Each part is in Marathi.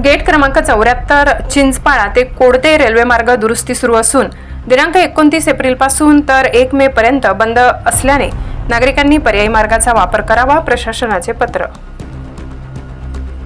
गेट क्रमांक 74 चिंचपाळा ते कोडते रेल्वे मार्ग दुरुस्ती सुरू असून दिनांक 29 एप्रिलपासून तर 1 मे पर्यंत बंद असल्याने नागरिकांनी पर्यायी मार्गाचा वापर करावा, प्रशासनाचे पत्र।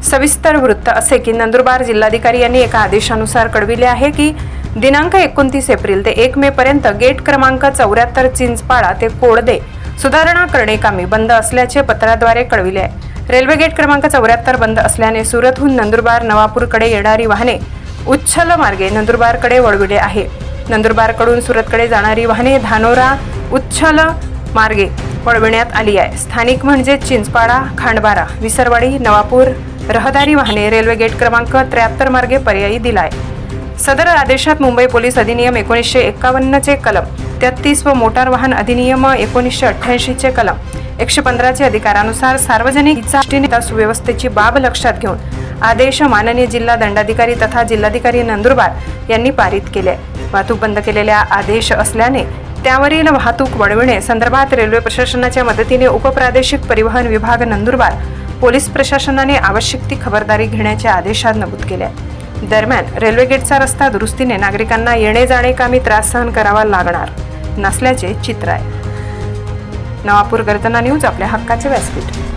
सविस्तर वृत्त असे की नंदुरबार जिल्हाधिकारी यांनी एका आदेशानुसार कळविले आहे की दिनांक 29 एप्रिल ते 1 मे पर्यंत गेट क्रमांक 74 चिंचपाळा ते कोडदे सुधारणा करणे कामी बंद असल्याचे पत्राद्वारे कळविले आहे। रेल्वे गेट क्रमांक 74 बंद असल्याने सुरतहून नंदुरबार नवापूरकडे येणारी वाहने उच्छल मार्गे नंदुरबारकडे वळविले आहे। नंदुरबारकडून सुरतकडे जाणारी वाहने धानोरा उच्छल मार्गे वळविण्यात आली आहे। स्थानिक म्हणजे चिंचपाळा, खांडबारा, विसरवाडी, नवापूर रहदारी वाहने रेल्वे गेट क्रमांक 73 मार्गे पर्यायी दिला आहे। सदर आदेशात मुंबई पोलीस अधिनियम 1951 चे कलम 33 व मोटार वाहन अधिनियम 1988 चे कलम 115 चे अधिकारानुसार सार्वजनिक दृष्टीने सुव्यवस्थेची बाब लक्षात घेऊन आदेश माननीय जिल्हा दंडाधिकारी तथा जिल्हाधिकारी नंदुरबार यांनी पारित केले। वाहतूक बंद केलेल्या आदेश असल्याने त्यावरील वाहतूक वळविणे संदर्भात रेल्वे प्रशासनाच्या मदतीने उपप्रादेशिक परिवहन विभाग नंदुरबार पोलीस प्रशासनाने आवश्यक ती खबरदारी घेण्याचे आदेशात नमूद केले आहे। दरम्यान रेल्वे गेटचा रस्ता दुरुस्तीने नागरिकांना येणे जाणे कामी त्रास सहन करावा लागणार नसल्याचे चित्र आहे। नवापूर गर्जना न्यूज आपल्या हक्काचे व्यासपीठ।